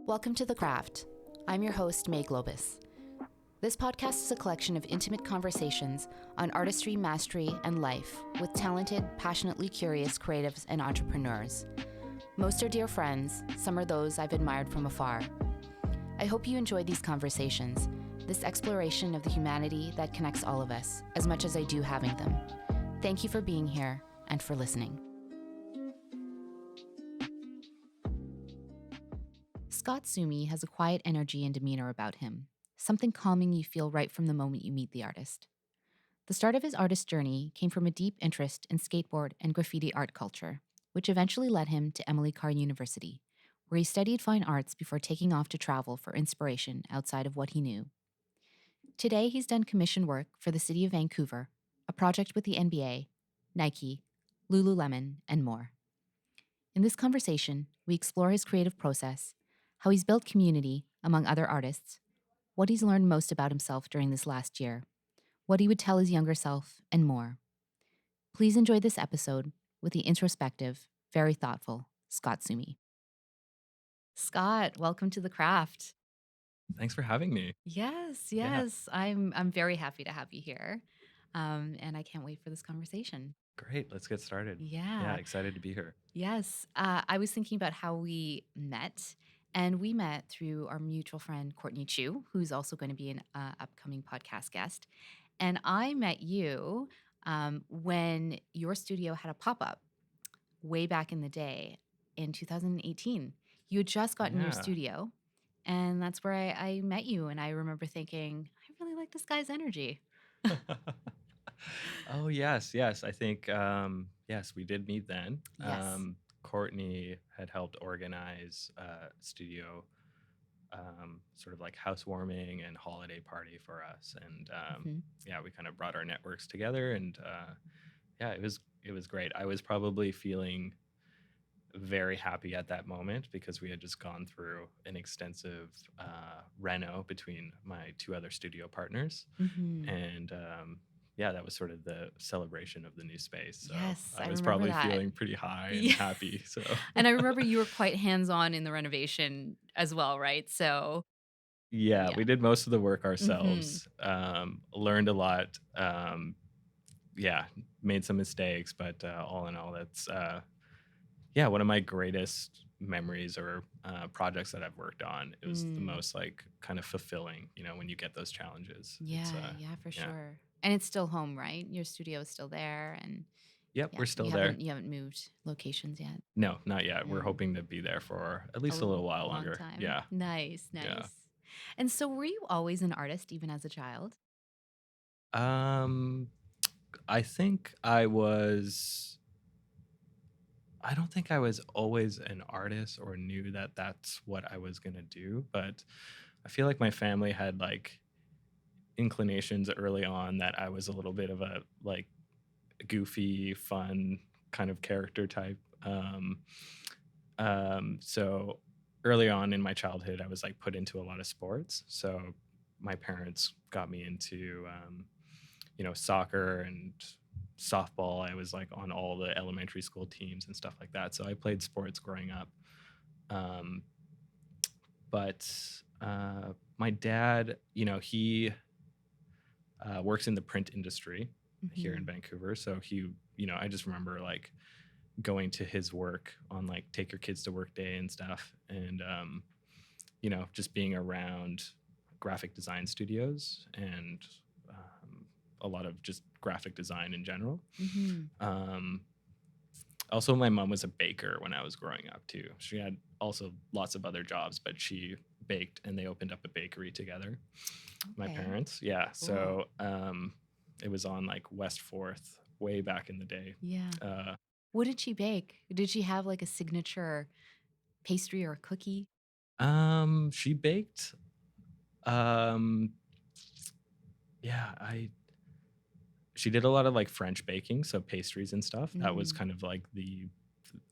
Welcome to The Craft. I'm your host, May Globus. This podcast is a collection of intimate conversations on artistry, mastery, and life with talented, passionately curious creatives and entrepreneurs. Most are dear friends, some are those I've admired from afar. I hope you enjoy these conversations, this exploration of the humanity that connects all of us, as much as I do having them. Thank you for being here and for listening. Scott Sueme has a quiet energy and demeanour about him, something calming you feel right from the moment you meet the artist. The start of his artist journey came from a deep interest in skateboard and graffiti art culture, which eventually led him to Emily Carr University, where he studied fine arts before taking off to travel for inspiration outside of what he knew. Today, he's done commission work for the City of Vancouver, a project with the NBA, Nike, lululemon, and more. In this conversation, we explore his creative process, how he's built community among other artists, what he's learned most about himself during this last year, what he would tell his younger self, and more. Please enjoy this episode with the introspective, very thoughtful Scott Sueme. Scott, welcome to The Craft. Thanks for having me. Yes. Yeah. I'm very happy to have you here, and I can't wait for this conversation. Great. Let's get started. Yeah. Yeah, excited to be here. Yes. I was thinking about how we met, and we met through our mutual friend, Courtney Chu, who's also going to be an upcoming podcast guest. And I met you when your studio had a pop-up way back in the day in 2018. You had just gotten your Yeah. studio, and that's where I met you. And I remember thinking, I really like this guy's energy. Oh, yes. I think, yes, we did meet then. Yes. Courtney had helped organize a studio, sort of like housewarming and holiday party for us. And yeah, we kind of brought our networks together, and yeah, it was great. I was probably feeling very happy at that moment because we had just gone through an extensive reno between my two other studio partners. Mm-hmm. And yeah, that was sort of the celebration of the new space. So Yes, I I was remember probably that. feeling pretty high and Yeah. happy. So And I remember you were quite hands-on in the renovation as well, right? So yeah, yeah. we did most of the work Mm-hmm. ourselves. Learned a lot. Yeah, made some mistakes, but all in all, that's yeah, one of my greatest memories or projects that I've worked on. It was the most like kind of fulfilling, when you get those challenges. Yeah, for sure. And it's still home, right? Your studio is still there, and Yep, yeah, we're still you there. haven't moved locations yet. No, not yet. We're Yeah. hoping to be there for at least a little while Long longer. time. Yeah. Nice. Yeah. And so were you always an artist even as a child? Um, I think I don't think I was always an artist or knew that that's what I was going to do, but I feel like my family had like inclinations early on that I was a little bit of a like goofy, fun kind of character type. So early on in my childhood, I was like put into a lot of sports. So my parents got me into, soccer and softball. I was like on all the elementary school teams and stuff like that. So I played sports growing up. Um, but my dad, he works in the print industry here in Vancouver. So I just remember like going to his work on like take your kids to work day and stuff, and just being around graphic design studios and a lot of just graphic design in general. Also, my mom was a baker when I was growing up too. She had also lots of other jobs, but she baked, and they opened up a bakery together. My parents, yeah. Cool. So it was on like West 4th way back in the day. Yeah. What did she bake? Did she have like a signature pastry or a cookie? She baked. Um, yeah, she did a lot of like French baking, so pastries and stuff. That was kind of like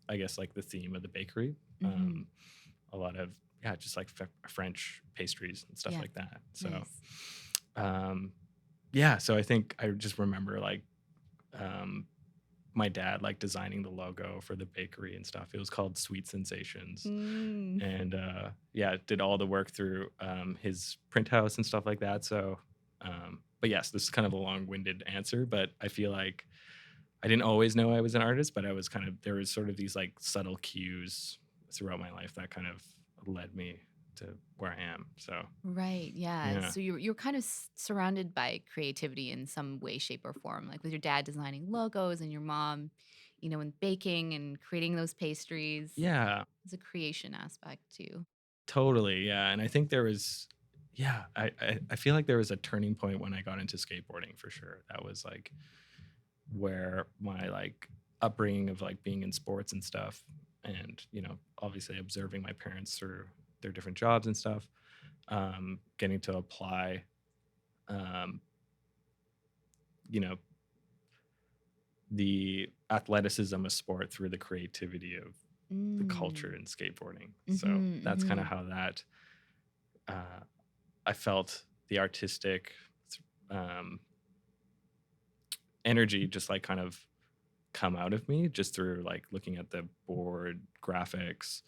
I guess like the theme of the bakery. A lot of just like French pastries and stuff like that. So, Nice. yeah. So I think I just remember like my dad like designing the logo for the bakery and stuff. It was called Sweet Sensations. Mm. And yeah, did all the work through his print house and stuff like that. So, but yes, this is kind of a long-winded answer, but I feel like I didn't always know I was an artist, but I was kind of there was sort of these like subtle cues throughout my life that kind of led me to where I am. So Right. Yeah. yeah, So you're kind of surrounded by creativity in some way, shape, or form, like with your dad designing logos and your mom, and baking and creating those pastries. yeah, There's a creation aspect too. totally, yeah. And I think there was, yeah, I feel like there was a turning point when I got into skateboarding for sure. That was like where my like upbringing of like being in sports and stuff, and obviously observing my parents through their different jobs and stuff, getting to apply, um, you know, the athleticism of sport through the creativity of the culture Mm. in skateboarding. So Mm-hmm. that's kind of Mm-hmm. how that uh, I felt the artistic um, energy just like kind of come out of me just through like looking at the board graphics,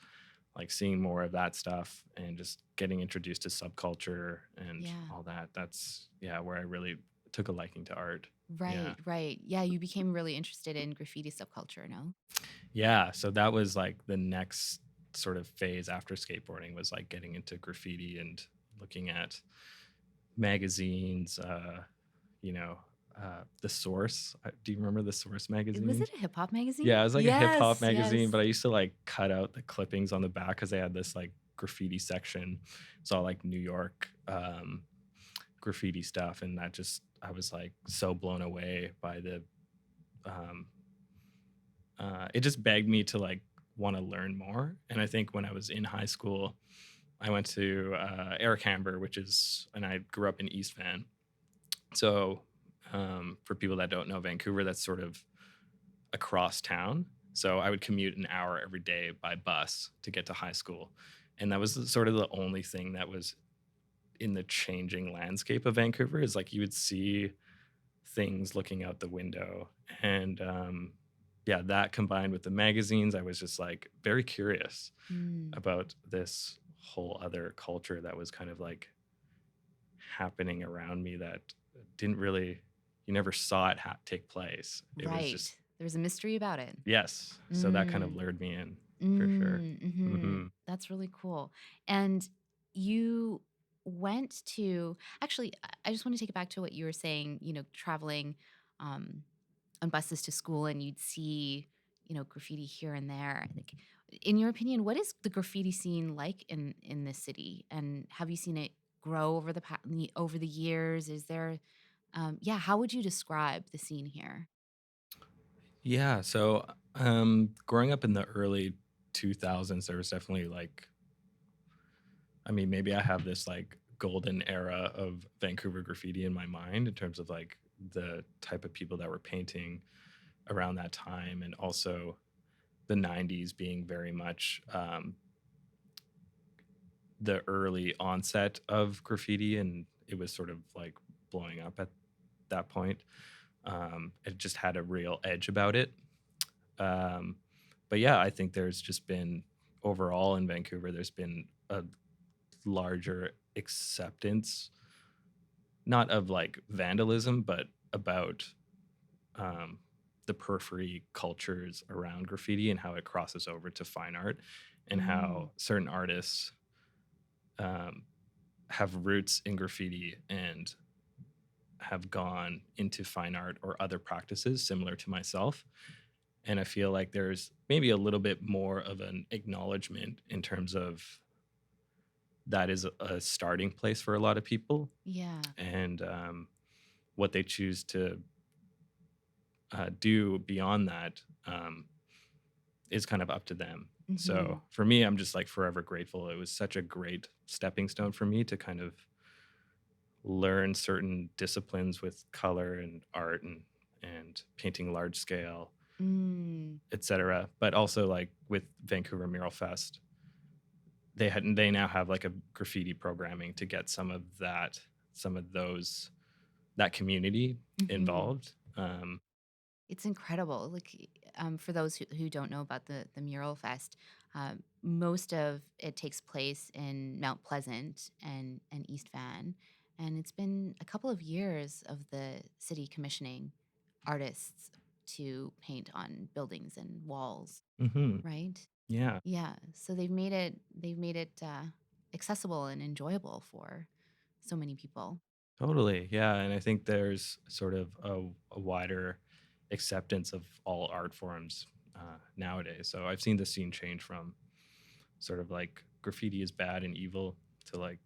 like seeing more of that stuff and just getting introduced to subculture and Yeah. all that. That's yeah, where I really took a liking to art. Yeah. Right. Right. Yeah. You became really interested in graffiti subculture, no? Yeah, so that was like the next sort of phase after skateboarding was like getting into graffiti and looking at magazines, you know, The Source. Do you remember The Source Was magazine? it a hip hop magazine? Yeah, it was like a hip hop Yes. magazine, Yes. but I used to like cut out the clippings on the back because they had this like graffiti section. It's all like New York graffiti stuff, and that just I was like so blown away by the um, it just begged me to like want to learn more. And I think when I was in high school, I went to Eric Hamber, and I grew up in East Van. So for people that don't know Vancouver, that's sort of across town. So I would commute an hour every day by bus to get to high school. And that was sort of the only thing that was in the changing landscape of Vancouver is like you would see things looking out the window. And yeah, that combined with the magazines, I was just like very curious Mm. about this whole other culture that was kind of like happening around me that didn't really, you never saw it take place. It was Right. just, There's a mystery about it. yes. So that kind of Mm. lured me in for sure. Mm. Hmm. Hmm. That's really cool. And you went to actually, I just want to take it back to what you were saying, traveling um, on buses to school and you'd see, graffiti here and there. Like, in your opinion, what is the graffiti scene like in this city? And have you seen it grow over the years? Is there, yeah, how would you describe the scene here? Yeah. So growing up in the early 2000s, there was definitely like, I mean, maybe I have this like golden era of Vancouver graffiti in my mind in terms of like the type of people that were painting around that time, and also the 90s being very much the early onset of graffiti, and it was sort of like blowing up at that point. It just had a real edge about it. Um, but yeah, I think there's just been overall in Vancouver, there's been a larger acceptance, not of like vandalism, but about um, the periphery cultures around graffiti and how it crosses over to fine art, and Mm. how certain artists um, have roots in graffiti and have gone into fine art or other practices similar to myself. And I feel like there's maybe a little bit more of an acknowledgement in terms of that is a starting place for a lot of people, Yeah. and what they choose to do beyond that is kind of up to them. Hmm. So for me, I'm just like forever grateful. It was such a great stepping stone for me to kind of learn certain disciplines with color and art and painting large scale, Mm. etc. But also like with Vancouver Mural Fest, they now have like a graffiti programming to get some of those that community Hmm. involved. It's incredible. For those who don't know about the Mural Fest, most of it takes place in Mount Pleasant and East Van, and it's been a couple of years of the city commissioning artists to paint on buildings and walls, Mhm. right? Yeah. Yeah, so they've made it accessible and enjoyable for so many people. Totally. Yeah. And I think there's sort of a wider acceptance of all art forms nowadays. So I've seen the scene change from sort of like graffiti is bad and evil to like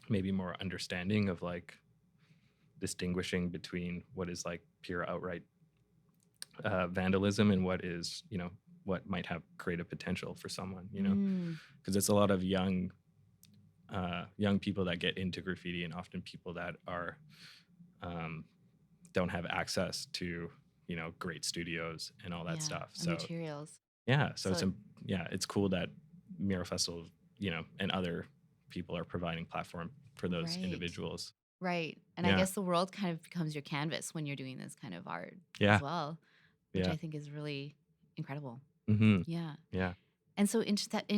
maybe more understanding of like distinguishing between what is like pure outright vandalism and what is, what might have creative potential for someone, Mm, because it's a lot of young people that get into graffiti and often people that are um, don't have access to great studios and all that yeah, stuff. and So materials. yeah, So yeah, it's cool that mural festivals, and other people are providing platform for those right. individuals. Right, and I Yeah, guess the world kind of becomes your canvas when you're doing this kind of art as yeah, well, which yeah. I think is really incredible. Hmm. Yeah, Yeah. and so in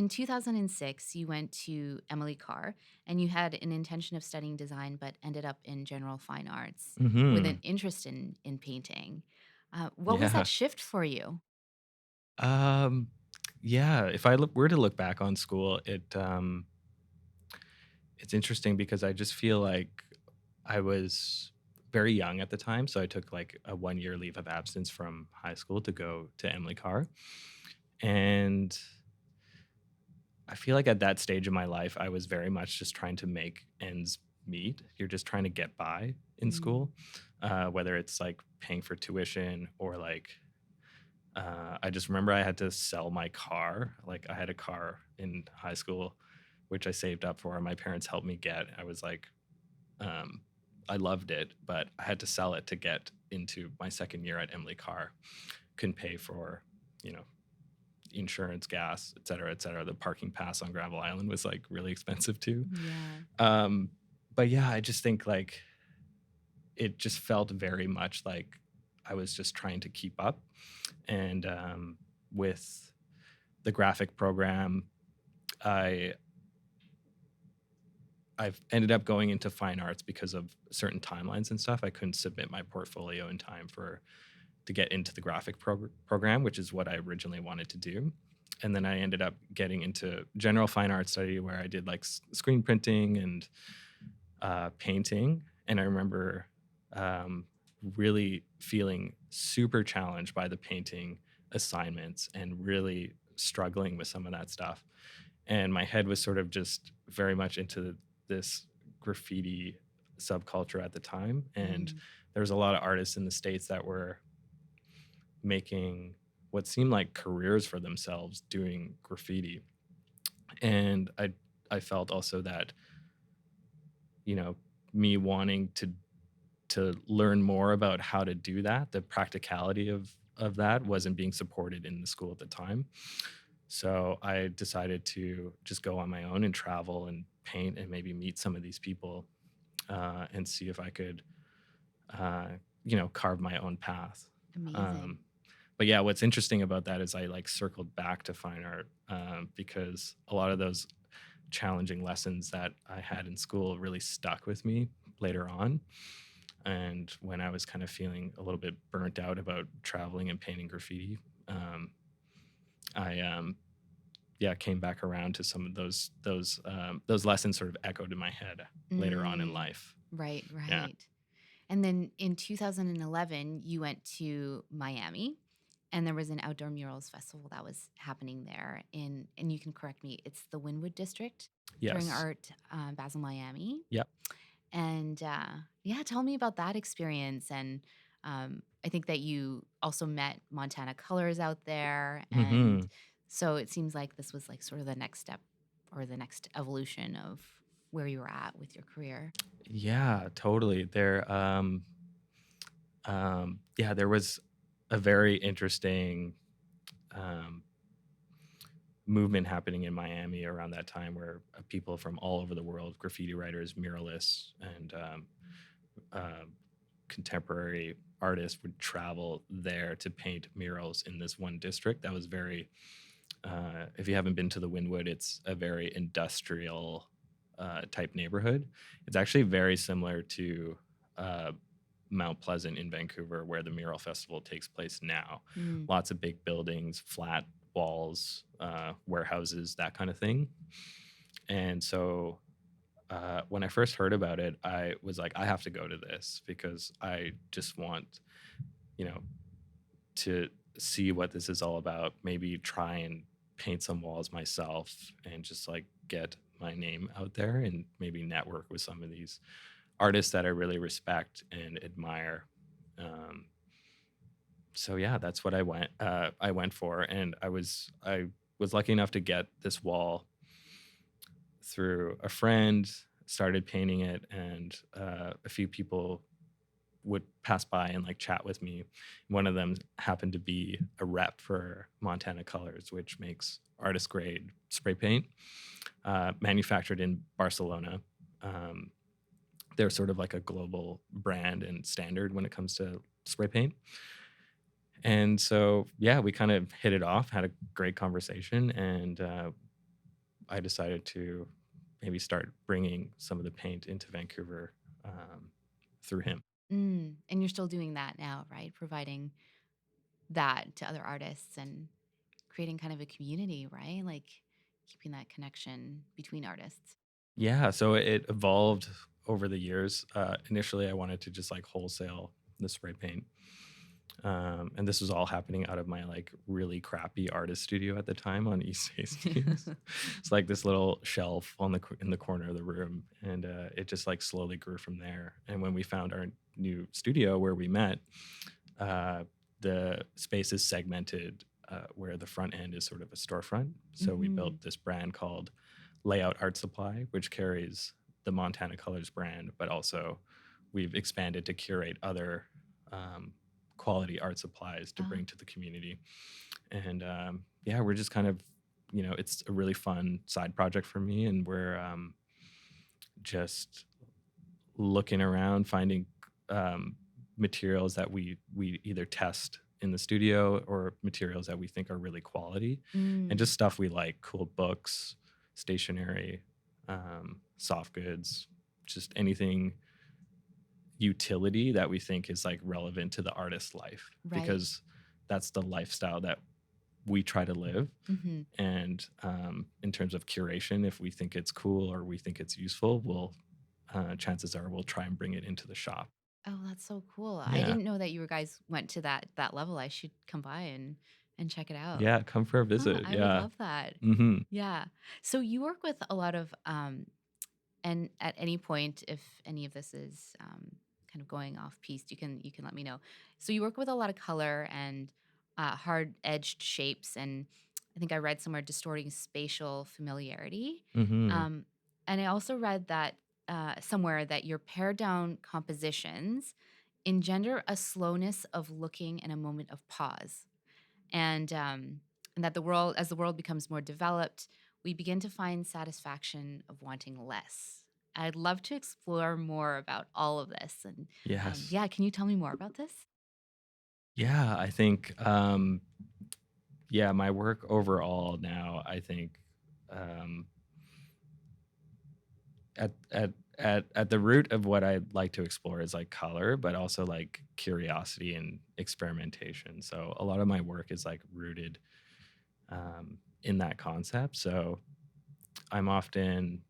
2006, you went to Emily Carr, and you had an intention of studying design, but ended up in general fine arts with an Hmm. interest in painting. What was that Yeah. shift for you? Um, yeah. If I were to look back on school, it's interesting because I just feel like I was very young at the time, so I took like a 1 year leave of absence from high school to go to Emily Carr, and I feel like at that stage of my life, I was very much just trying to make ends meet. You're just trying to get by in Mm, school, whether it's like paying for tuition or like I just remember I had to sell my car. Like I had a car in high school, which I saved up for. My parents helped me get. I was like, um, I loved it, but I had to sell it to get into my second year at Emily Carr. Couldn't pay for, you know, insurance, gas, et cetera, et cetera. The parking pass on Gravel Island was like really expensive too. yeah, Um, but yeah, I just think like it just felt very much like I was just trying to keep up. And with the graphic program, I I've ended up going into fine arts because of certain timelines and stuff. I couldn't submit my portfolio in time for to get into the graphic program, which is what I originally wanted to do. And then I ended up getting into general fine art study where I did like screen printing and painting. And I remember um, really feeling super challenged by the painting assignments and really struggling with some of that stuff. And my head was sort of just very much into this graffiti subculture at the time. And mm, there was a lot of artists in the States that were making what seemed like careers for themselves doing graffiti. And I felt also that, you know, me wanting to learn more about how to do that, the practicality of that wasn't being supported in the school at the time. So I decided to just go on my own and travel and paint and maybe meet some of these people and see if I could, uh, carve my own path. amazing. Um, but yeah, what's interesting about that is I like circled back to fine art because a lot of those challenging lessons that I had in school really stuck with me later on. And when I was kind of feeling a little bit burnt out about traveling and painting graffiti, I yeah came back around to some of those lessons sort of echoed in my head later on in Mm, life. right, Yeah. right. And then in 2011, you went to Miami, and there was an outdoor murals festival that was happening there. And you can correct me, it's the Wynwood District during Yes. Art Basel Miami. Yep. And yeah, tell me about that experience. And I think that you also met Montana Colors out there. And Hmm. so it seems like this was like sort of the next step or the next evolution of where you were at with your career. Yeah, totally. Yeah, there was a very interesting um, movement happening in Miami around that time where people from all over the world, graffiti writers, muralists, and uh, contemporary artists would travel there to paint murals in this one district that was very, if you haven't been to the Wynwood, it's a very industrial type neighborhood. It's actually very similar to uh, Mount Pleasant in Vancouver, where the Mural Festival takes place now. Mm. Lots of big buildings, flat walls, warehouses, that kind of thing. And so when I first heard about it, I was like, I have to go to this because I just want, you know, to see what this is all about. Maybe try and paint some walls myself and just like get my name out there and maybe network with some of these artists that I really respect and admire. Um, so yeah, that's what I went for, and I was lucky enough to get this wall through a friend. Started painting it, and a few people would pass by and like chat with me. One of them happened to be a rep for Montana Colors, which makes artist grade spray paint, manufactured in Barcelona. Um, they're sort of like a global brand and standard when it comes to spray paint. And so, yeah, we kind of hit it off, had a great conversation, and I decided to maybe start bringing some of the paint into Vancouver through him. And you're still doing that now, right? Providing that to other artists and creating kind of a community, right? Like keeping that connection between artists. Yeah, so it evolved over the years. Initially, I wanted to just like wholesale the spray paint. And this was all happening out of my like really crappy artist studio at the time on East Hastings. It's like this little shelf on in the corner of the room, and it just like slowly grew from there. And when we found our new studio where we met, uh, the space is segmented where the front end is sort of a storefront. So we Hmm. built this brand called Layout Art Supply, which carries the Montana Colors brand, but also we've expanded to curate other um, quality art supplies to Oh. bring to the community. And yeah, we're just kind of, it's a really fun side project for me. And we're just looking around, finding um, materials that we either test in the studio or materials that we think are really quality, and Mm. just stuff we like, cool books, stationery, soft goods, just anything utility that we think is like relevant to the artist's life, Right. because that's the lifestyle that we try to live. Hmm. And in terms of curation, if we think it's cool or we think it's useful, we'll chances are we'll try and bring it into the shop. Oh, that's so cool. I Yeah. didn't know that you guys went to that level. I should come by and check it out. Yeah, come for a Huh, visit. I would Yeah. love that. Mhm. Yeah. So you work with a lot of and at any point, if any of this is kind of going off piece, you can let me know. So you work with a lot of color and hard edged shapes, and I think I read somewhere distorting spatial familiarity. Mhm. Um, and I also read that somewhere that your pared down compositions engender a slowness of looking and a moment of pause, and that as the world becomes more developed, we begin to find satisfaction of wanting less. I'd love to explore more about all of this, and Yes. yeah, can you tell me more about this? Yeah, I think yeah, my work overall now, I think um at the root of what I like to explore is like color, but also like curiosity and experimentation. So a lot of my work is like rooted in that concept. So I'm often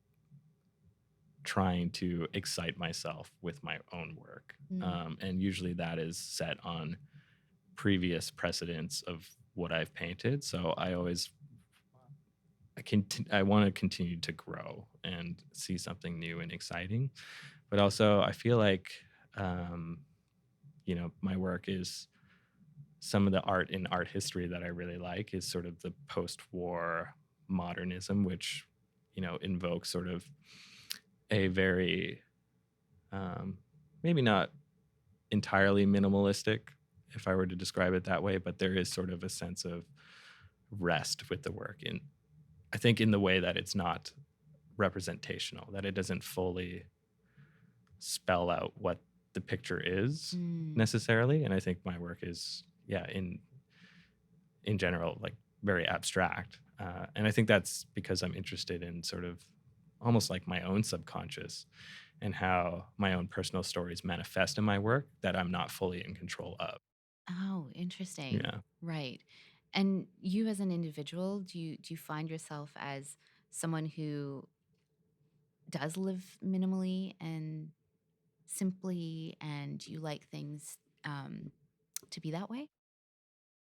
trying to excite myself with my own work. Mm. And usually that is set on previous precedents of what I've painted. So I want to continue to grow and see something new and exciting. But also I feel like um, my work is some of the art in art history that I really like is sort of the post-war modernism, which invokes sort of a very um, maybe not entirely minimalistic, if I were to describe it that way, but there is sort of a sense of rest with the work. And I think in the way that it's not representational, that it doesn't fully spell out what the the picture is Mm. necessarily. And I think my work is, yeah, in general, like very abstract. And I think that's because I'm interested in sort of almost like my own subconscious and how my own personal stories manifest in my work that I'm not fully in control of. Oh, interesting. Yeah. Right. And you as an individual, do you find yourself as someone who does live minimally and simply, and you like things to be that way?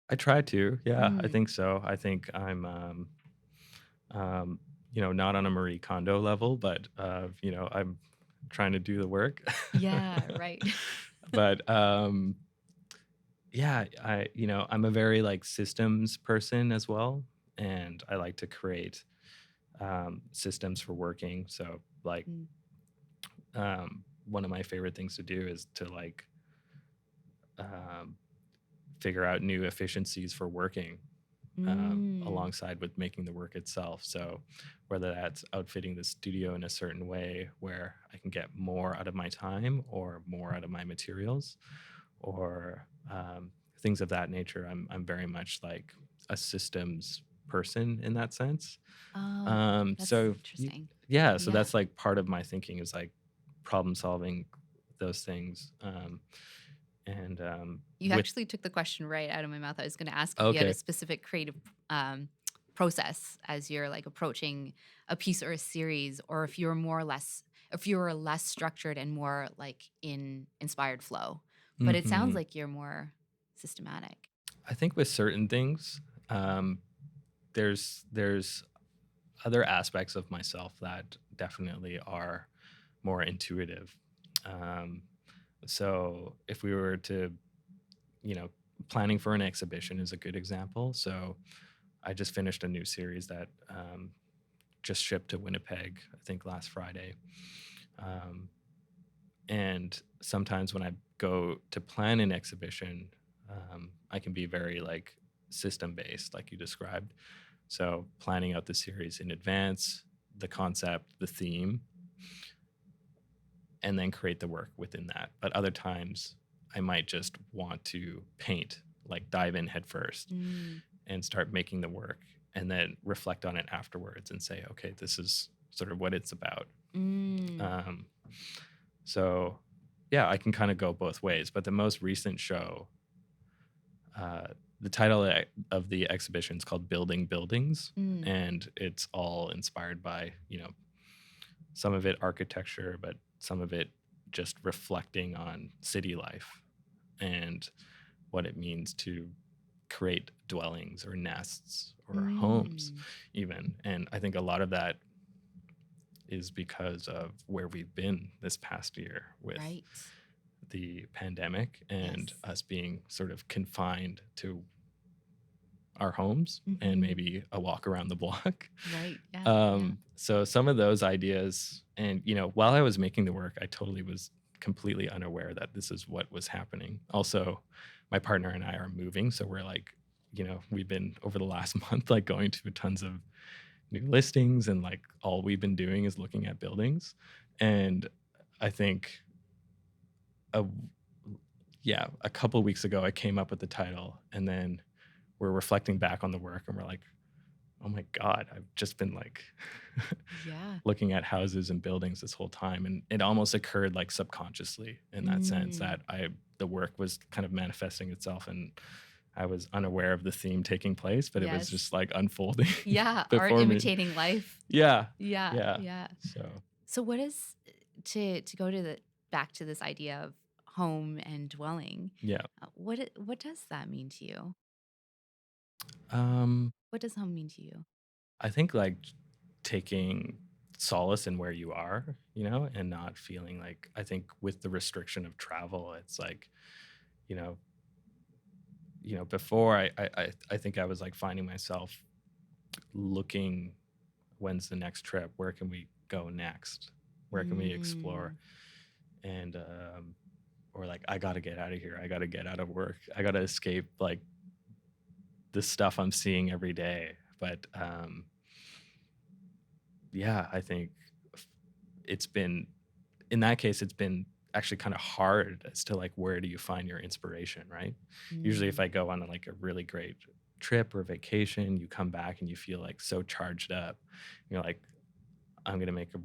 I try to. Yeah, I Mm. think so. I think I'm, um, not on a Marie Kondo level, but, I'm trying to do the work. Yeah, right. But, yeah, I'm a very like systems person as well. And I like to create systems for working. So, like, Mm. one of my favorite things to do is to like um, figure out new efficiencies for working Mm. alongside with making the work itself. So, whether that's outfitting the studio in a certain way where I can get more out of my time or more out of my materials, or things of that nature, I'm very much like a systems person in that sense. Oh, that's So interesting. yeah, so Yeah. that's like part of my thinking is like problem solving those things. And You with actually took the question right out of my mouth. I was going to ask if you had a Okay, specific creative um, process as you're like approaching a piece or a series, or if you're more or less, if you were less structured and more like in inspired flow. But it sounds hmm like you're more systematic. I think with certain things, um, there's other aspects of myself that definitely are more intuitive. Um, so if we were to, you know, planning for an exhibition is a good example. So I just finished a new series that just shipped to Winnipeg, I think last Friday. Um, and sometimes when I go to plan an exhibition, I can be very like system based, like you described. So planning out the series in advance, the concept, the theme, and then create the work within that. But other times I might just want to paint, like dive in head first Mm. and start making the work and then reflect on it afterwards and say, okay, this is sort of what it's about. Mm. Um, so yeah, I can kind of go both ways. But the most recent show, uh, the title of the exhibition is called Building Buildings, Mm. and it's all inspired by, some of it architecture, but some of it just reflecting on city life and what it means to create dwellings or nests or homes, Mm. even. And I think a lot of that is because of where we've been this past year with Right. the pandemic and Yes. us being sort of confined to our homes and Hmm. maybe a walk around the block. Right. Yeah. Yeah. So some of those ideas, and while I was making the work, I totally was completely unaware that this is what was happening. Also, my partner and I are moving, so we're like, we've been over the last month like going to tons of new listings, and like all we've been doing is looking at buildings. And I think a yeah, a couple weeks ago I came up with the title, and then we're reflecting back on the work and we're like, oh my God, I've just been like Yeah. looking at houses and buildings this whole time. And it almost occurred like subconsciously in that sense Mm. that the work was kind of manifesting itself, and I was unaware of the theme taking place, but it was Yes. just like unfolding Yeah. Art before me. imitating life. Yeah. Yeah. Yeah. Yeah. So, So what is to go to the back to this idea of home and dwelling? yeah. What does that mean to you? Um, What does home mean to you? I think like taking solace in where you are, and not feeling like, I think with the restriction of travel, it's like, you know, before I think I was like finding myself looking, when's the next trip? Where can we go next? Where can we explore? Mm. And or like, I got to get out of here. I got to get out of work. I got to escape like the stuff I'm seeing every day. But yeah, I think it's been, in that case, it's been actually kind of hard as to like where do you find your inspiration, right? Usually if Mm. I go on like a really great trip or vacation, you come back and you feel like so charged up. You're like, I'm gonna make a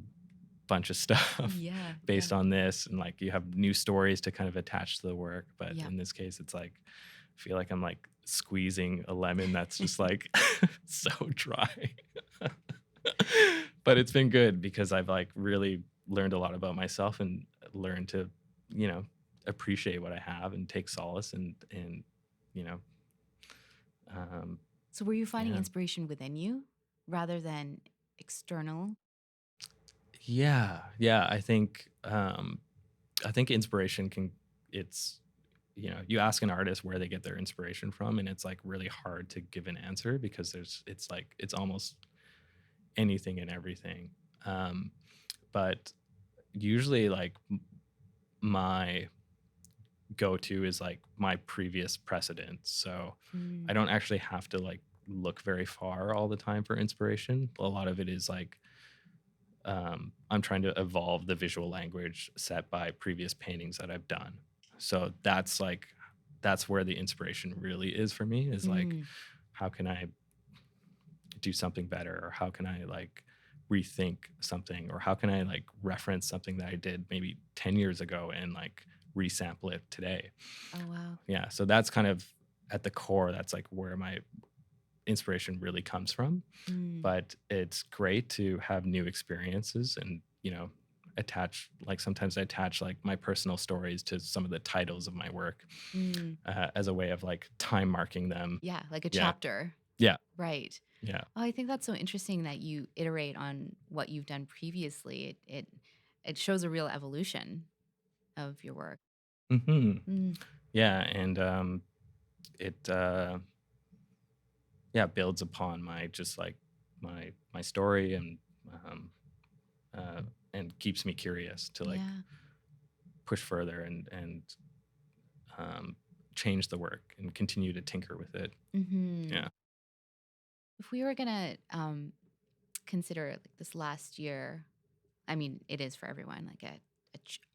bunch of stuff Yeah, based yeah, on this, and like you have new stories to kind of attach to the work. But yeah. in this case, it's like I feel like I'm like squeezing a lemon that's just like so dry. But it's been good because I've like really learned a lot about myself and learned to, you know, appreciate what I have and take solace and you know, um, So were you finding yeah. inspiration within you rather than external? Yeah. I think inspiration can it's you ask an artist where they get their inspiration from, and it's like really hard to give an answer because it's like it's almost anything and everything. Um, but usually like my go-to is like my previous precedents. So I Mm, don't actually have to like look very far all the time for inspiration. A lot of it is like I'm trying to evolve the visual language set by previous paintings that I've done. So that's where the inspiration really is for me is like mm, how can I do something better, or how can I like rethink something, or how can I like reference something that I did maybe 10 years ago and like resample it today. oh, wow. Yeah, so that's kind of at the core, that's like where my inspiration really comes from. Mm, But it's great to have new experiences and, attach like sometimes I attach like my personal stories to some of the titles of my work mm. as a way of like time marking them. Yeah, like a Yeah. chapter. Yeah. Right. Yeah. Oh, I think that's so interesting that you iterate on what you've done previously. It shows a real evolution of your work. Hmm. Mm, Yeah. And it yeah, builds upon my just like my story um uh and keeps me curious to like yeah. push further and um change the work and continue to tinker with it. Hmm. Yeah. If we were gonna consider like this last year, I mean, it is for everyone like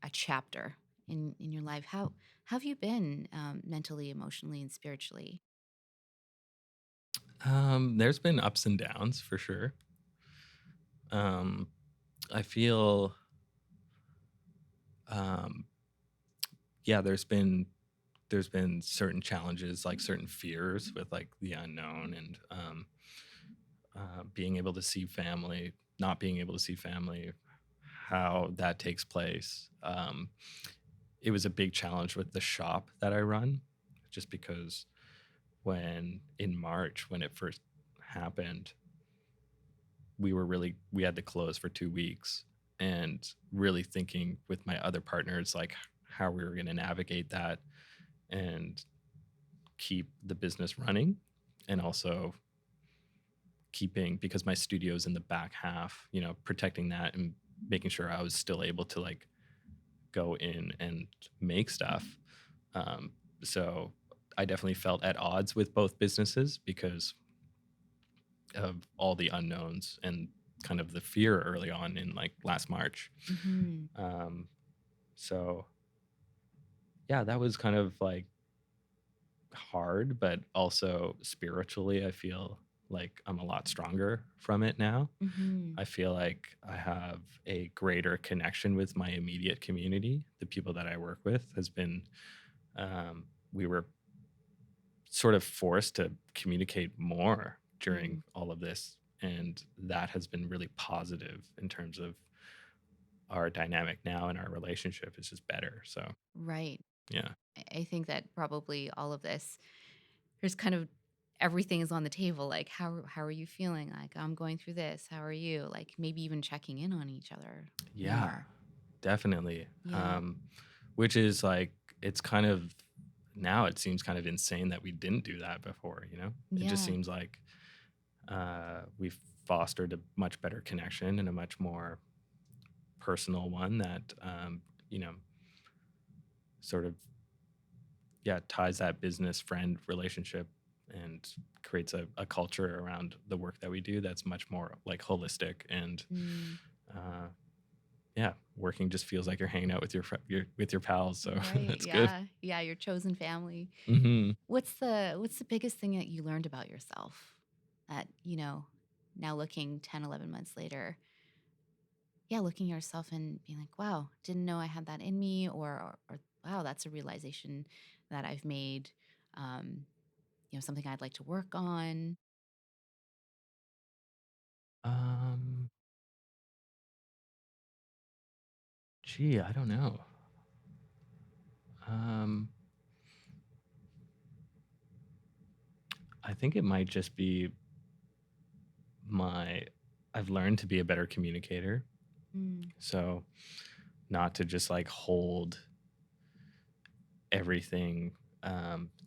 a chapter in your life. How have you been mentally, emotionally, and spiritually? There's been ups and downs for sure. Um, I feel, um, yeah, there's been certain challenges, like certain fears with like the unknown and being able to see family, not being able to see family, how that takes place. It was a big challenge with the shop that I run, just because when in March when it first happened, we had to close for 2 weeks, and really thinking with my other partners like how we were going to navigate that and keep the business running, and also keeping, because my studio's in the back half, protecting that and making sure I was still able to like go in and make stuff. um, so I definitely felt at odds with both businesses because of all the unknowns and kind of the fear early on in like last March. Hmm. Um, so yeah, that was kind of like hard, but also spiritually, I feel like I'm a lot stronger from it now. Hmm. I feel like I have a greater connection with my immediate community. The people that I work with has been, we were sort of forced to communicate more during Mm. all of this. And that has been really positive in terms of our dynamic now, and our relationship is just better. So, Right. yeah. I think that probably all of this, there's kind of everything is on the table. Like, how are you feeling? Like, I'm going through this. How are you? Like, maybe even checking in on each other Yeah, more. definitely. Yeah. Which is like, it's kind of, now it seems kind of insane that we didn't do that before. It just Yeah. seems like we've fostered a much better connection and a much more personal one that, you know, sort of, yeah, ties that business friend relationship and creates a culture around the work that we do that's much more like holistic and Mm. uh, yeah, working just feels like you're hanging out with with your pals, so Right. that's good. Yeah. Yeah. Your chosen family. Mhm. What's the biggest thing that you learned about yourself that, now looking 10, 11 months later, yeah, looking at yourself and being like, wow, didn't know I had that in me, or wow, that's a realization that I've made, um, something I'd like to work on. Um, Gee, I don't know. Um, I think it might just be my I've learned to be a better communicator. Mm, So not to just like hold everything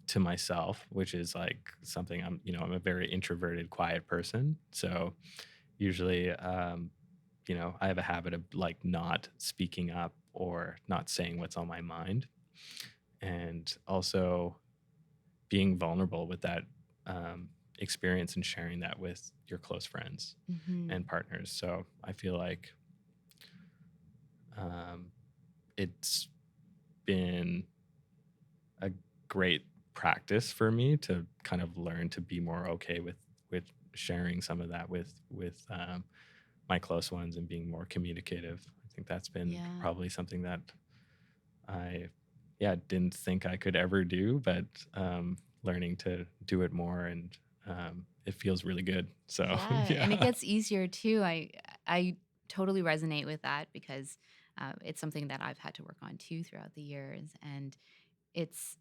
to myself, which is like something I'm a very introverted, quiet person. So usually, I have a habit of like not speaking up or not saying what's on my mind. And also being vulnerable with that um, experience and sharing that with your close friends mhm. and partners. So I feel like um, it's been a great practice for me to kind of learn to be more okay with sharing some of that with my close ones and being more communicative. I think that's been Yeah. probably something that I yeah didn't think I could ever do, but learning to do it more and it feels really good. So Yeah, yeah. and it gets easier too. I totally resonate with that because it's something that I've had to work on too throughout the years, and it's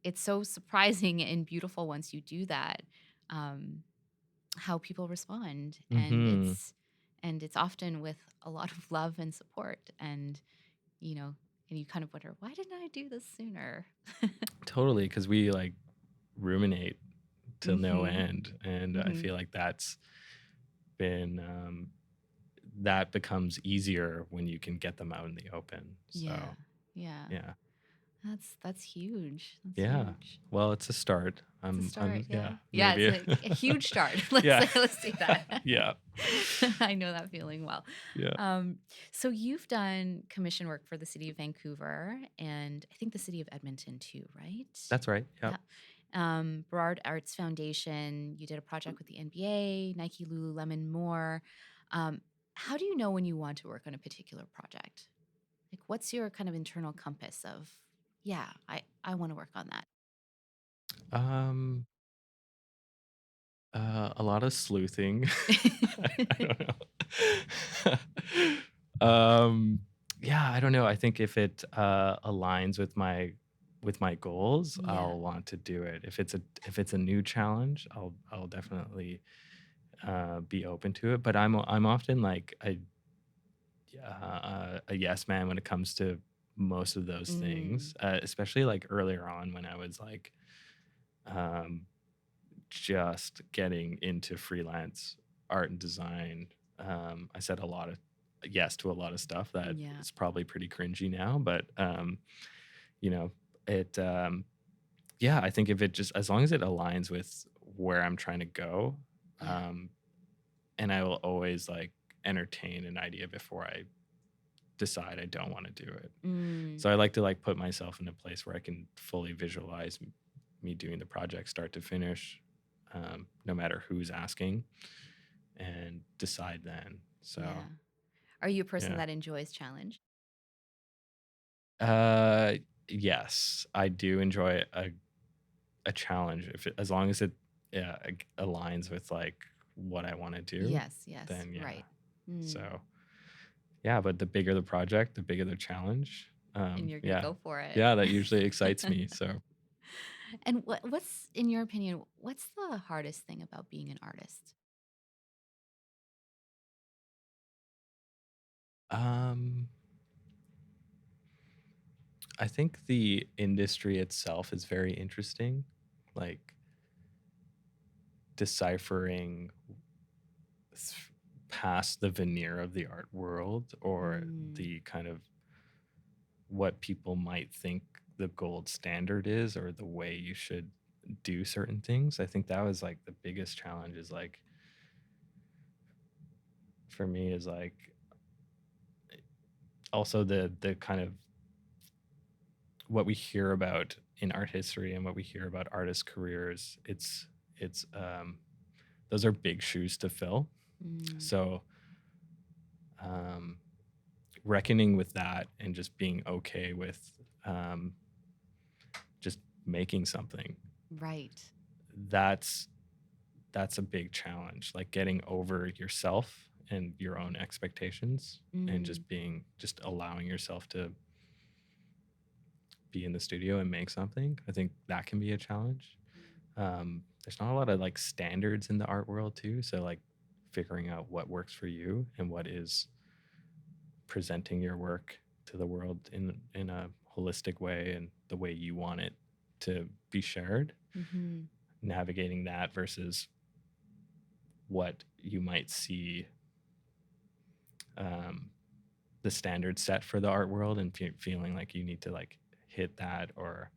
it's so surprising and beautiful once you do that, um, how people respond, and Hmm. it's often with a lot of love and support, and you know, and you kind of wonder, why didn't I do this sooner? Totally, because we like ruminate to no Hmm. end, and I Hmm. feel like been that becomes easier when you can get them out in the open. Yeah, So yeah, yeah, that's huge. That's yeah. huge. Well, it's a start. It's a I'm start, yeah. yeah, Yeah, it's maybe. a huge start. Let's Yeah, say let's say that. yeah, I know that feeling well. yeah. So you've done commission work for the City of Vancouver and I think the City of Edmonton too, right? That's right. Yep. Yeah. Burrard Arts Foundation, you did a project with the NBA, Nike, Lululemon, more. Um, how do you know when you want to work on a particular project? Like, what's your kind of internal compass of, yeah, I want to work on that? Um, a lot of sleuthing. I don't know. Yeah, I don't know. I think if it aligns with my goals, Yeah. I'll want to do it. If it's a new challenge, I'll definitely be open to it. But I'm often like a yes man when it comes to most of those Mm, things, especially like earlier on when I was like um, just getting into freelance art and design. I said a lot of yes to a lot of stuff that yeah. is probably pretty cringy now, but you know, it yeah, I think if it just as long as it aligns with where I'm trying to go, Yeah. um, and I will always like entertain an idea before I decide I don't want to do it. Mm, So I like to like put myself in a place where I can fully visualize me doing the project start to finish, no matter who's asking, and decide then. So yeah. Are you a person yeah, that enjoys challenge? uh, yes, I do enjoy a challenge as long as it yeah aligns with like what I want to do. Yes, yes, Then yeah, right. Mm, so yeah, but the bigger the project, the bigger the challenge. and you're gonna Yeah, go for it. yeah, that usually excites me. So And what's in your opinion, what's the hardest thing about being an artist? um I think the industry itself is very interesting, like deciphering th- past the veneer of the art world or Mm, the kind of what people might think the gold standard is or the way you should do certain things. I think that was like the biggest challenge is like for me is like also the kind of what we hear about in art history and what we hear about artist careers, it's those are big shoes to fill. Mm, So um, reckoning with that and just being okay with um, just making something, right. that's that's a big challenge, like getting over yourself and your own expectations and Mm, just allowing yourself to be in the studio and make something. I think that can be a challenge. There's not a lot of like standards in the art world too, so like figuring out what works for you and what is presenting your work to the world in a holistic way and the way you want it to be shared, mm-hmm. navigating that versus what you might see um, the standard set for the art world and feeling like you need to like hit that. Or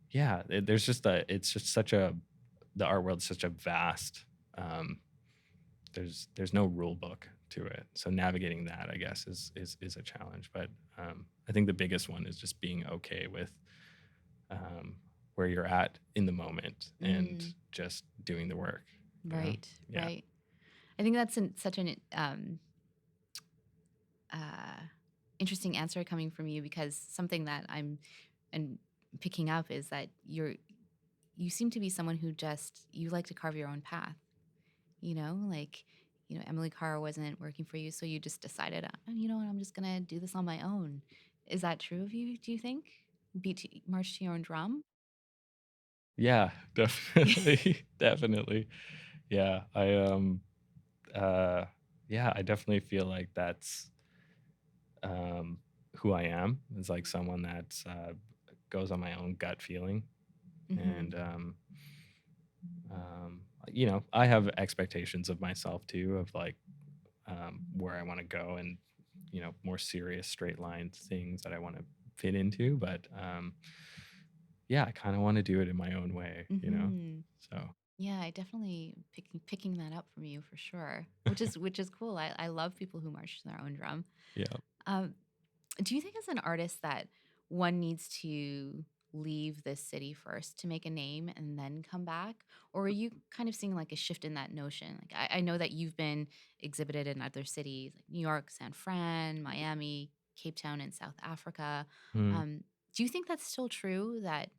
yeah, there's just a it's just such a the art world is such a vast um, there's no rule book to it, so navigating that, I guess, is a challenge. But I think the biggest one is just being okay with um, where you're at in the moment and Mm, just doing the work, you know. right, Yeah. right. I think that's such an uh, interesting answer coming from you, because something that I'm and picking up is that you seem to be someone who just you like to carve your own path. Like Emily Carr wasn't working for you, so you just decided, you know what, I'm just gonna do this on my own. Is that true of you? Do you think march to your own drum? Yeah, definitely. Definitely. Yeah, uh yeah, I definitely feel like that's um who I am, is like someone that goes on my own gut feeling. Mm-hmm. And you know, I have expectations of myself too, of like where I want to go, and you know, more serious straight line things that I want to fit into. But yeah, I kind of want to do it in my own way, you know. Mm-hmm. So Yeah, I definitely picking that up from you for sure, which is cool. I love people who march to their own drum. yeah. Um, do you think as an artist that one needs to leave this city first to make a name and then come back? Or are you kind of seeing like a shift in that notion? Like I know that you've been exhibited in other cities like New York, San Fran, Miami, Cape Town, and South Africa. Hmm. Do you think that's still true that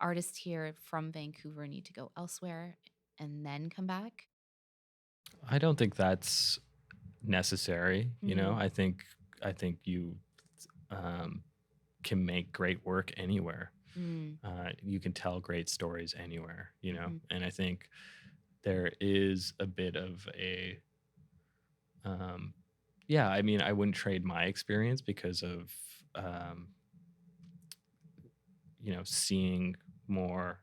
artists here from Vancouver need to go elsewhere and then come back? I don't think that's necessary. You know, Mm, I think you um, can make great work anywhere. mm, You can tell great stories anywhere. You know, mhm, and I think there is a bit of a um, yeah. I mean, I wouldn't trade my experience because of um, you know, seeing more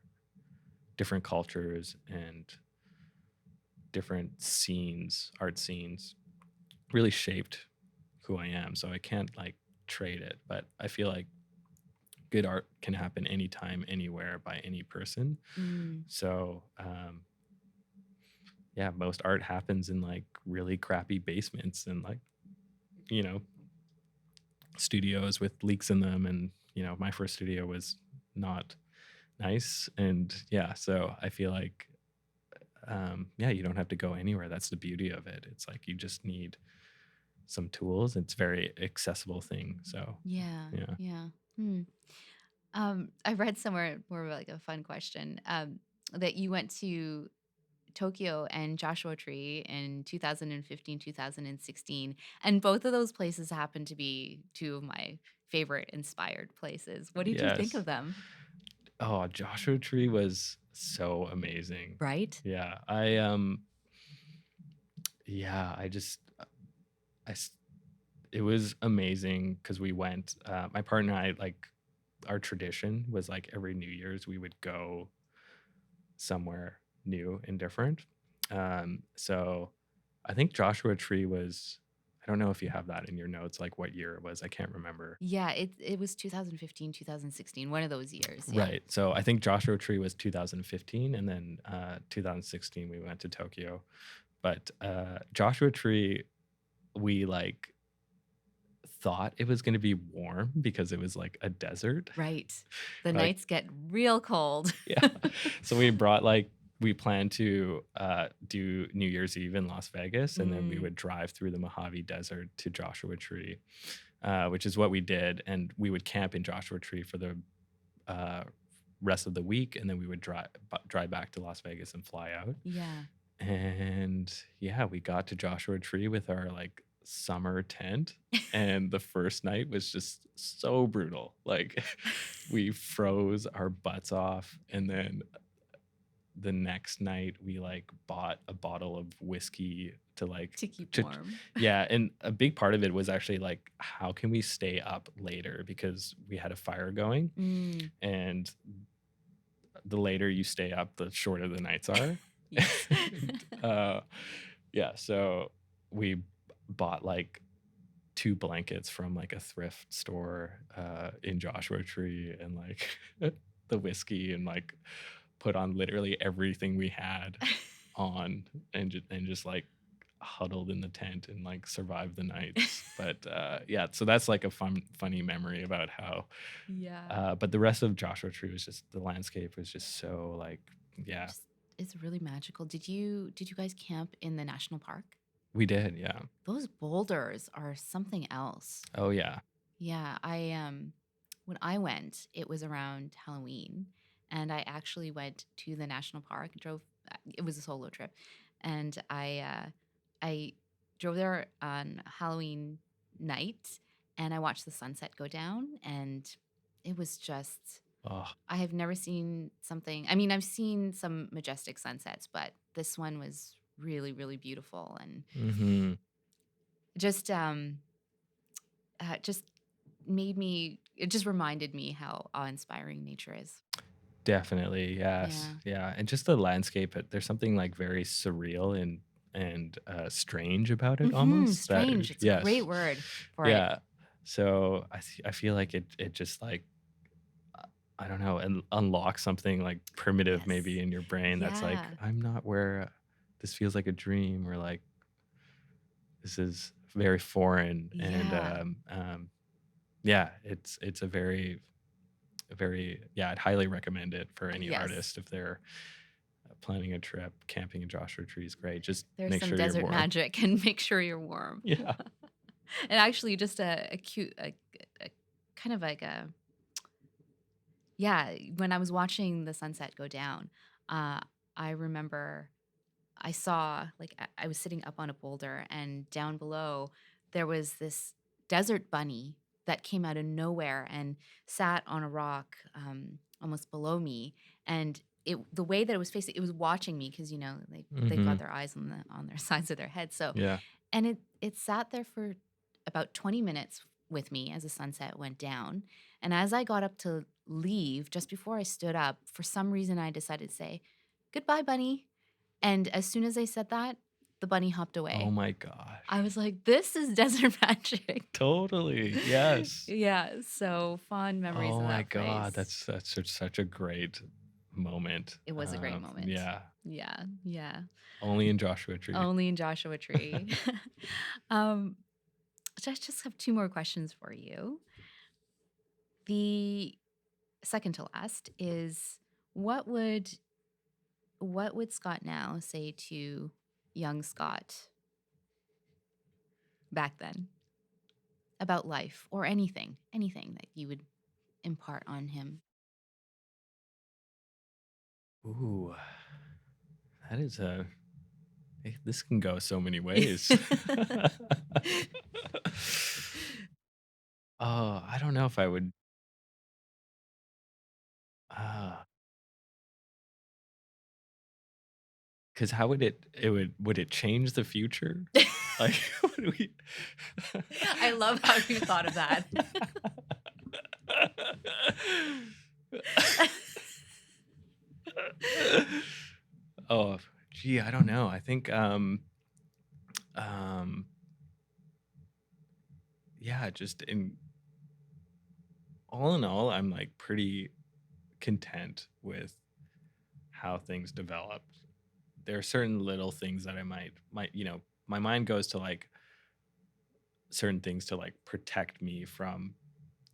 different cultures and different scenes, art scenes, really shaped who I am. So I can't like trade it. But I feel like good art can happen anytime, anywhere, by any person. mm. So yeah, most art happens in like really crappy basements and like, you know, studios with leaks in them. And, you know, my first studio was not nice. And yeah, so I feel like yeah, you don't have to go anywhere. That's the beauty of it. It's like you just need some tools. It's a very accessible thing. So Yeah, yeah. yeah. Hmm. I read somewhere, more of like a fun question, that you went to Tokyo and Joshua Tree in 2015, 2016, and both of those places happen to be two of my favorite inspired places. What did you think Yes. of them? Oh, Joshua Tree was so amazing. Right? Yeah. Yeah, I s- it was amazing because we went my partner and I, like, our tradition was like every New Year's we would go somewhere new and different. So I think Joshua Tree was, I don't know if you have that in your notes, like what year it was. I can't remember. Yeah, it was 2015, 2016, one of those years. Yeah. Right. So I think Joshua Tree was 2015, and then 2016 we went to Tokyo. But Joshua Tree, we like thought it was gonna be warm because it was like a desert. Right. The Like, nights get real cold. yeah. So we planned to do New Year's Eve in Las Vegas, and then we Mm, would drive through the Mojave Desert to Joshua Tree, which is what we did, and we would camp in Joshua Tree for the uh, rest of the week, and then we would drive back to Las Vegas and fly out. yeah. And yeah, we got to Joshua Tree with our like summer tent, and the first night was just so brutal. Like we froze our butts off, and then the next night we like bought a bottle of whiskey to like To keep to warm. yeah, and a big part of it was actually like how can we stay up later because we had a fire going, Mm, and the later you stay up, the shorter the nights are. yes. And, yeah, so we bought like 2 blankets from like a thrift store in Joshua Tree, and like the whiskey, and like put on literally everything we had on, and just like huddled in the tent and like survived the nights. But yeah, so that's like a funny memory about how Yeah. but the rest of Joshua Tree was just the landscape was just so like yeah, Just it's really magical. Did you guys camp in the national park? we did, yeah. Those boulders are something else. Oh yeah. Yeah, I when I went, it was around Halloween, and I actually went to the national park. Drove. It was a solo trip, and I drove there on Halloween night, and I watched the sunset go down, and it was just. Oh. I have never seen something. I mean, I've seen some majestic sunsets, but this one was really, really beautiful, and Mhm. just just made me. It just reminded me how awe-inspiring nature is. Definitely, yes. Yeah. Yeah, and just the landscape, there's something like very surreal and strange about it almost. That Strange. It's a great yes. word for it. Yeah. So I feel like it just like I don't know, and unlock something like primitive Yes. maybe in your brain that's like, Yeah. I'm not where this feels like a dream, or like this is very foreign. And Yeah. yeah, it's a very yeah, I'd highly recommend it for any Yes. artist if they're planning a trip. Camping in Joshua Tree is great. Just There's make some sure you're desert warm. magic and make sure you're warm. Yeah. And actually just a cute a kind of like a yeah, when I was watching the sunset go down, uh, I remember I saw like I was sitting up on a boulder, and down below there was this desert bunny that came out of nowhere and sat on a rock almost below me, and the way that it was facing, it was watching me because they've got Mhm. their eyes on their sides of their head. So Yeah. and it sat there for about 20 minutes with me as the sunset went down. And as I got up to leave, just before I stood up, for some reason I decided to say, "Goodbye, bunny." And as soon as I said that, the bunny hopped Oh away. my I gosh. was like, "This is desert magic." Totally. Yes. Yeah, so fond memories Oh of my that god, place. that's such a great moment. It was a great moment. Yeah, Yeah, yeah. only in Joshua Tree. Only in Joshua Tree. um, so I just have two more questions for you. The second to last is what would what would Scott now say to young Scott back then about life or anything that you would impart on him? Ooh, that is a this can go so many ways. Oh, I don't know if I would uh 'cause how would would it change the future? Like, would we I love how you thought of that. Oh, gee, I don't know. I think, um, yeah, just in all, I'm like pretty content with how things developed. There are certain little things that I might, my mind goes to like certain things to like protect me from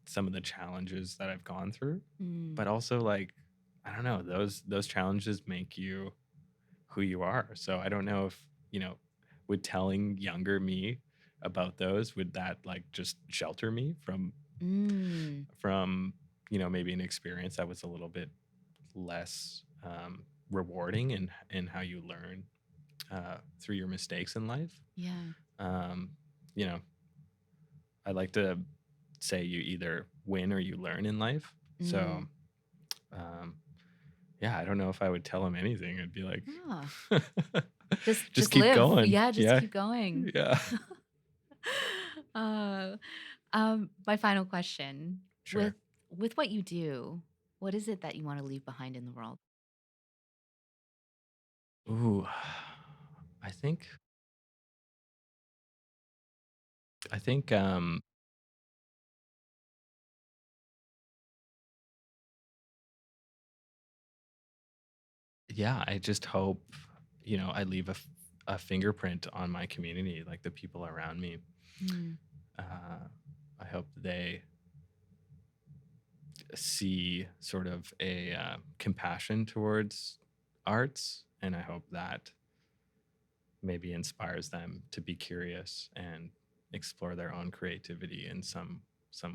some of the challenges that I've gone through. Mm. But also like, I don't know, those challenges make you who you are. So I don't know if, you know, would telling younger me about those, would that like just shelter me Mm. from, you know, maybe an experience that was a little bit less rewarding in how you learn through your mistakes in life. Yeah. Um, you know, I like to say you either win or you learn in life. So, Mm. um, yeah, I don't know if I would tell him anything. I'd be like, Ah. just Just keep live. going. Yeah, just Yeah. keep going. Yeah. uh, my final question. Sure. With what you do, what is it that you want to leave behind in the world? Ooh, I think, I think, yeah, I just hope, you know, I leave a fingerprint on my community, like the people around me. Mm. Uh, I hope they see sort of a compassion towards arts, and I hope that maybe inspires them to be curious and explore their own creativity in some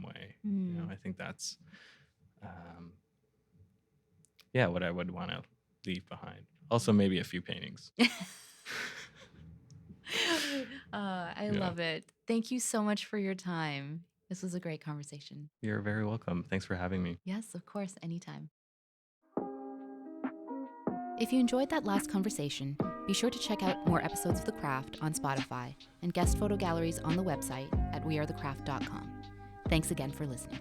way. You know, Mm. I think that's um, yeah, what I would want to leave behind. Also, maybe a few paintings. I Yeah, love it. Thank you so much for your time. This was a great conversation. you're very welcome. Thanks for having me. Yes, of course, anytime. If you enjoyed that last conversation, be sure to check out more episodes of The Craft on Spotify and guest photo galleries on the website at wearethecraft.com. Thanks again for listening.